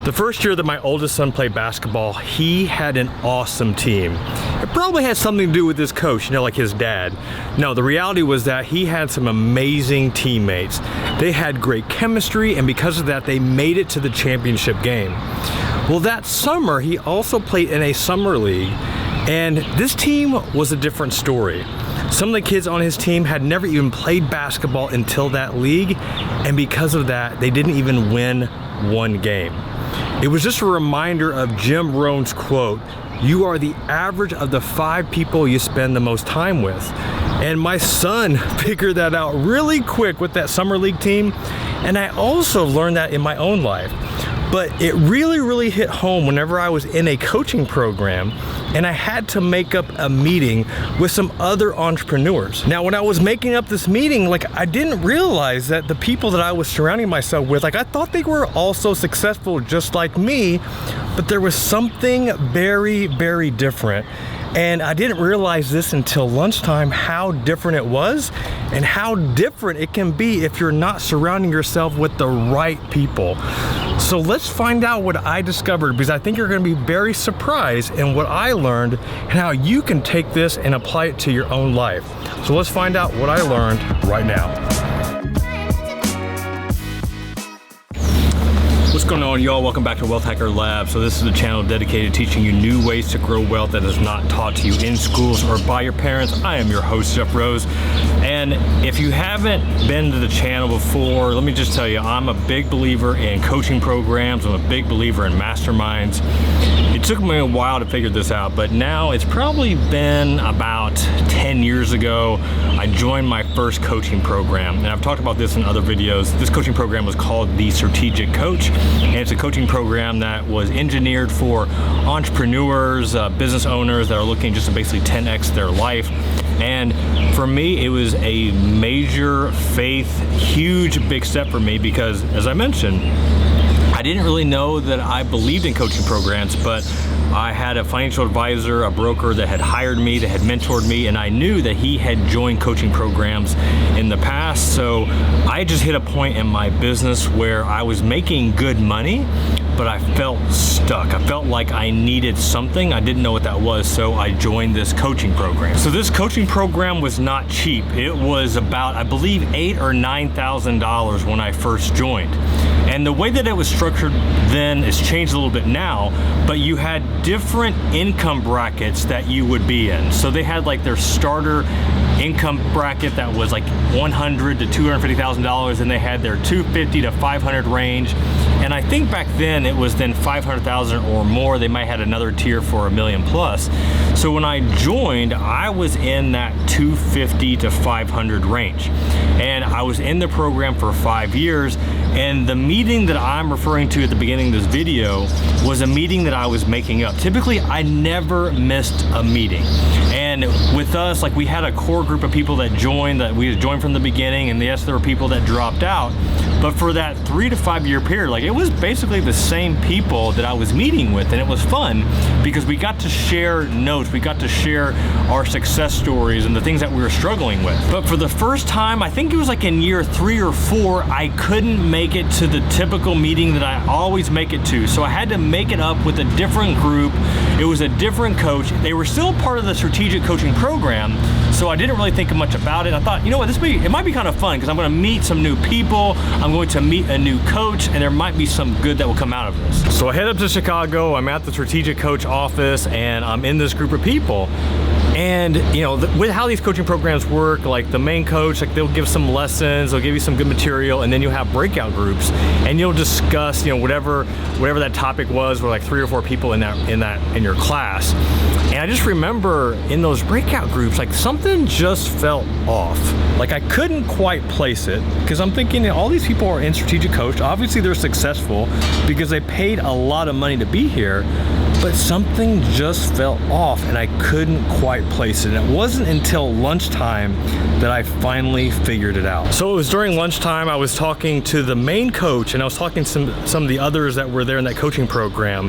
The first year that my oldest son played basketball, he had an awesome team. It probably had something to do with his coach, like his dad. No, the reality was that he had some amazing teammates. They had great chemistry, and because of that, they made it to the championship game. Well, that summer, he also played in a summer league, and this team was a different story. Some of the kids on his team had never even played basketball until that league, and because of that, they didn't even win one game. It was just a reminder of Jim Rohn's quote, "You are the average of the 5 people you spend the most time with." And my son figured that out really quick with that summer league team, and I also learned that in my own life. But it really hit home whenever I was in a coaching program and I had to make up a meeting with some other entrepreneurs. Now, when I was making up this meeting, I didn't realize that the people that I was surrounding myself with, I thought they were also successful just like me, but there was something very different. And I didn't realize this until lunchtime, how different it was and how different it can be if you're not surrounding yourself with the right people. So let's find out what I discovered, because I think you're going to be very surprised in what I learned and how you can take this and apply it to your own life. So let's find out what I learned right now. What's going on, y'all? Welcome back to Wealth Hacker Lab. So this is a channel dedicated to teaching you new ways to grow wealth that is not taught to you in schools or by your parents. I am your host, Jeff Rose. And if you haven't been to the channel before, let me just tell you, I'm a big believer in coaching programs. I'm a big believer in masterminds. It took me a while to figure this out, but now it's probably been about 10 years ago, I joined my first coaching program. And I've talked about this in other videos. This coaching program was called the Strategic Coach. And it's a coaching program that was engineered for entrepreneurs, business owners that are looking just to basically 10x their life. And for me, it was a major faith, huge, big step for me because, as I mentioned, I didn't really know that I believed in coaching programs, but I had a financial advisor, a broker that had hired me, that had mentored me, and I knew that he had joined coaching programs in the past. So I just hit a point in my business where I was making good money, but I felt stuck. I felt like I needed something. I didn't know what that was, so I joined this coaching program. So this coaching program was not cheap. It was about, I believe, $8,000 or $9,000 when I first joined. And the way that it was structured then is changed a little bit now, but you had different income brackets that you would be in. So they had their starter income bracket that was $100,000 to $250,000, and they had their $250,000 to $500,000 range. And I think back then it was then $500,000 or more. They might have had another tier for $1 million plus. So when I joined, I was in that $250,000 to $500,000 range. And I was in the program for 5 years. And the meeting that I'm referring to at the beginning of this video was a meeting that I was making up. Typically, I never missed a meeting. And with us, we had a core group of people that joined, that we had joined from the beginning, and yes, there were people that dropped out. But for that 3 to 5 year period, it was basically the same people that I was meeting with, and it was fun because we got to share notes, we got to share our success stories and the things that we were struggling with. But for the first time, I think it was in year 3 or 4, I couldn't make it to the typical meeting that I always make it to. So I had to make it up with a different group. It was a different coach. They were still part of the strategic coaching program, so I didn't really think much about it. I thought, you know what, it might be kind of fun because I'm going to meet some new people, I'm going to meet a new coach, and there might be some good that will come out of this. So I head up to Chicago, I'm at the strategic coach office, and I'm in this group of people. And with how these coaching programs work, the main coach, they'll give some lessons, they'll give you some good material, and then you'll have breakout groups, and you'll discuss, whatever that topic was, with 3 or 4 people in your class. And I just remember in those breakout groups, something just felt off. I couldn't quite place it because I'm thinking all these people are in strategic coach. Obviously they're successful because they paid a lot of money to be here, but something just felt off and I couldn't quite place it. And it wasn't until lunchtime that I finally figured it out. So it was during lunchtime, I was talking to the main coach and I was talking to some of the others that were there in that coaching program.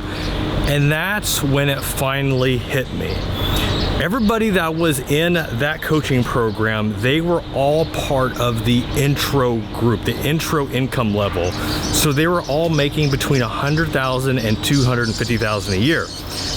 And that's when it finally hit me. Everybody that was in that coaching program, they were all part of the intro group, the intro income level. So they were all making between $100,000 and $250,000 a year.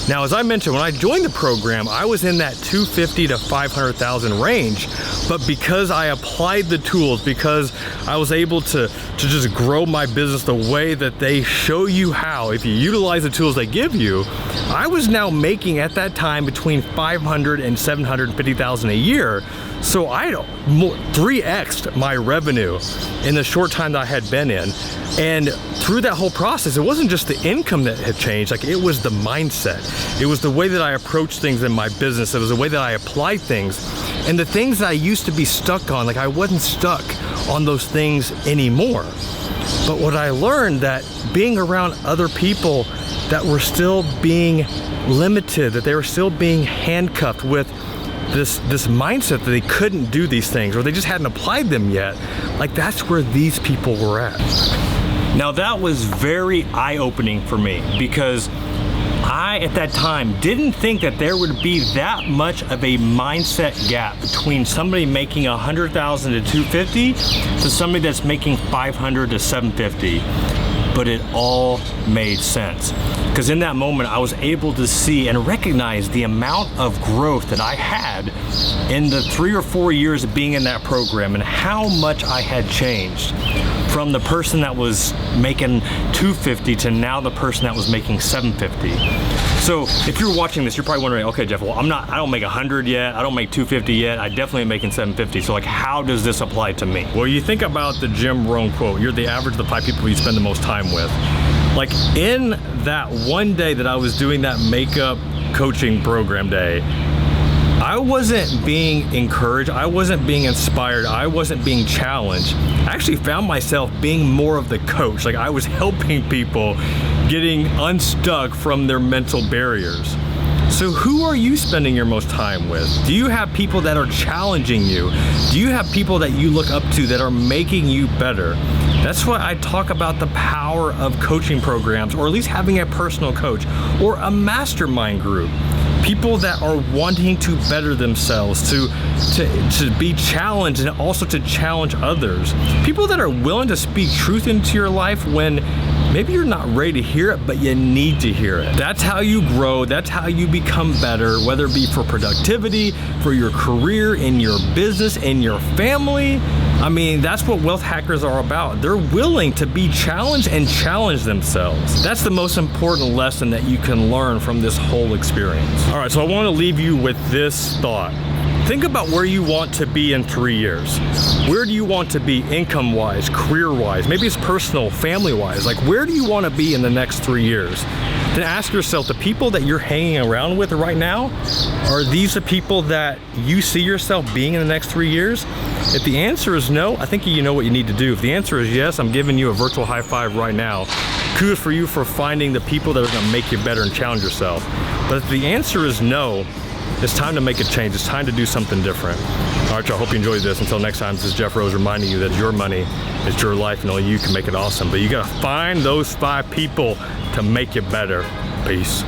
Now, as I mentioned, when I joined the program, I was in that $250,000 to $500,000 range. But because I applied the tools, because I was able to just grow my business the way that they show you how, if you utilize the tools they give you, I was now making at that time between $500,000 and $750,000 a year. So I 3x'd my revenue in the short time that I had been in. And through that whole process, it wasn't just the income that had changed, like it was the mindset. It was the way that I approached things in my business. It was the way that I applied things. And the things that I used to be stuck on, like I wasn't stuck on those things anymore. But what I learned, that being around other people that were still being limited, that they were still being handcuffed with this mindset that they couldn't do these things, or they just hadn't applied them yet, like that's where these people were at. Now that was very eye-opening for me, because I, at that time, didn't think that there would be that much of a mindset gap between somebody making $100,000 to $250,000 to somebody that's making $500,000 to $750,000. But it all made sense. Because in that moment, I was able to see and recognize the amount of growth that I had in the 3 or 4 years of being in that program, and how much I had changed from the person that was making $250,000 to now the person that was making $750,000. So if you're watching this, you're probably wondering, okay, Jeff, well, I don't make $100,000 yet, I don't make $250,000 yet, I definitely am making $750,000. So like, how does this apply to me? Well, you think about the Jim Rohn quote, you're the average of the 5 people you spend the most time with. Like in that one day that I was doing that makeup coaching program day, I wasn't being encouraged, I wasn't being inspired, I wasn't being challenged. I actually found myself being more of the coach. Like I was helping people getting unstuck from their mental barriers. So who are you spending your most time with? Do you have people that are challenging you? Do you have people that you look up to that are making you better? That's why I talk about the power of coaching programs, or at least having a personal coach or a mastermind group. People that are wanting to better themselves, to be challenged, and also to challenge others. People that are willing to speak truth into your life when maybe you're not ready to hear it, but you need to hear it. That's how you grow, that's how you become better, whether it be for productivity, for your career, in your business, in your family. I mean, that's what wealth hackers are about. They're willing to be challenged and challenge themselves. That's the most important lesson that you can learn from this whole experience. All right, so I want to leave you with this thought. Think about where you want to be in 3 years. Where do you want to be income-wise, career-wise? Maybe it's personal, family-wise. Like, where do you want to be in the next 3 years? Then ask yourself, the people that you're hanging around with right now, are these the people that you see yourself being in the next 3 years? If the answer is no, I think you know what you need to do. If the answer is yes, I'm giving you a virtual high five right now. Kudos for you for finding the people that are going to make you better and challenge yourself. But if the answer is no, it's time to make a change. It's time to do something different. All right, y'all, hope you enjoyed this. Until next time, this is Jeff Rose reminding you that your money is your life and only you can make it awesome. But you got to find those 5 people to make you better. Peace.